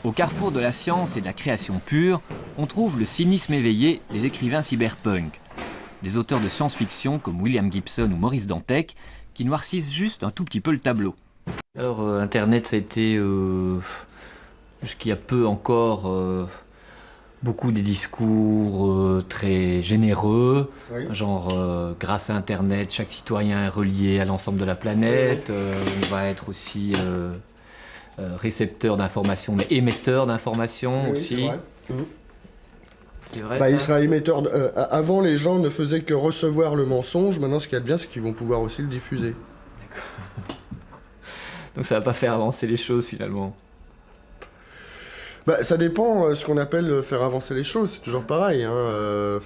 Au carrefour de la science et de la création pure, on trouve le cynisme éveillé des écrivains cyberpunk. Des auteurs de science-fiction comme William Gibson ou Maurice Dantec qui noircissent juste un tout petit peu le tableau. Alors Internet, ça a été, jusqu'il y a peu encore, beaucoup des discours très généreux, Oui. genre grâce à Internet, chaque citoyen est relié à l'ensemble de la planète, on va être aussi récepteur d'informations, mais émetteur d'informations Oui, aussi. c'est vrai. C'est vrai, Bah, ça il sera émetteur. Avant, les gens ne faisaient que recevoir le mensonge. Maintenant, ce qu'il y a de bien, c'est qu'ils vont pouvoir aussi le diffuser. Donc ça va pas faire avancer les choses finalement. Bah, ça dépend ce qu'on appelle faire avancer les choses. C'est toujours pareil. Hein,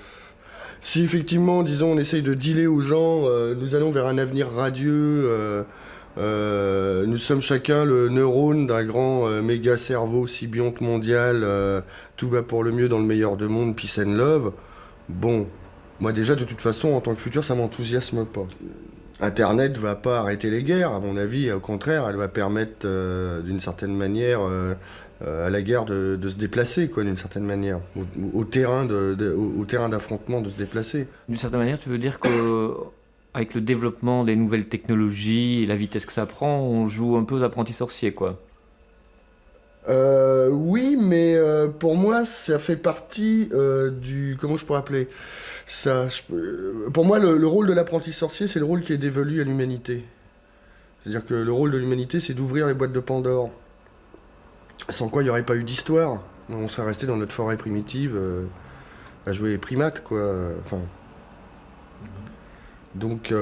si effectivement, disons, on essaye de dealer aux gens, nous allons vers un avenir radieux. Nous sommes chacun le neurone d'un grand méga cerveau sybionte mondial. Tout va pour le mieux dans le meilleur de monde, peace and love. Bon, moi déjà, de toute façon, en tant que futur, ça m'enthousiasme pas. Internet va pas arrêter les guerres, à mon avis. Au contraire, elle va permettre, d'une certaine manière, à la guerre de se déplacer, quoi, d'une certaine manière, au terrain au terrain d'affrontement de se déplacer. D'une certaine manière, tu veux dire que avec le développement des nouvelles technologies et la vitesse que ça prend, on joue un peu aux apprentis sorciers, quoi. Oui, mais pour moi, ça fait partie du... Comment je pourrais appeler ça? Pour moi, le rôle de l'apprenti sorcier, c'est le rôle qui est dévolu à l'humanité. C'est-à-dire que le rôle de l'humanité, c'est d'ouvrir les boîtes de Pandore. Sans quoi, il n'y aurait pas eu d'histoire. On serait resté dans notre forêt primitive à jouer les primates, quoi. Enfin, donc,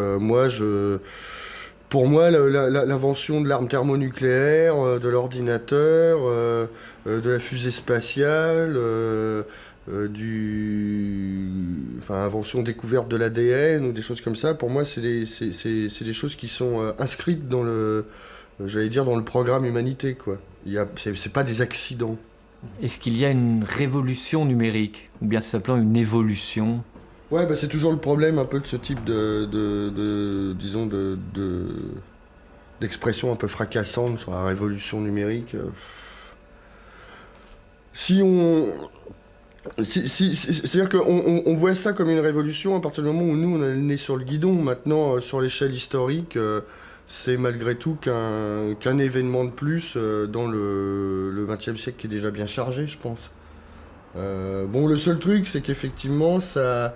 pour moi, l'invention de l'arme thermonucléaire, de l'ordinateur, de la fusée spatiale, enfin, invention, découverte de l'ADN ou des choses comme ça, pour moi, c'est des choses qui sont inscrites dans j'allais dire, dans le programme humanité, quoi. C'est pas des accidents. Est-ce qu'il y a une révolution numérique? Ou bien simplement une évolution? Ouais, bah, c'est toujours le problème un peu de ce type disons, d'expression un peu fracassante sur la révolution numérique. Si on... C'est-à-dire qu'on voit ça comme une révolution à partir du moment où nous, on a le nez sur le guidon. Maintenant, sur l'échelle historique, c'est malgré tout qu'un événement de plus dans le XXe siècle qui est déjà bien chargé, je pense. Bon, le seul truc, c'est qu'effectivement, ça,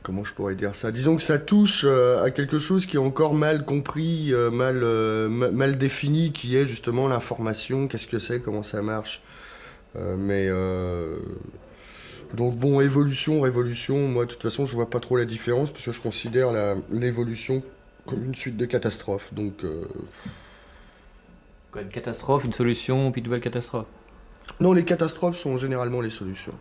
comment je pourrais dire ça? Disons que ça touche à quelque chose qui est encore mal compris, mal défini, qui est justement l'information, qu'est-ce que c'est, comment ça marche. Donc bon, évolution, révolution, moi de toute façon je vois pas trop la différence, parce que je considère l'évolution comme une suite de catastrophes. Donc Quoi, une catastrophe, une solution, puis une nouvelle catastrophe? non, les catastrophes sont généralement les solutions.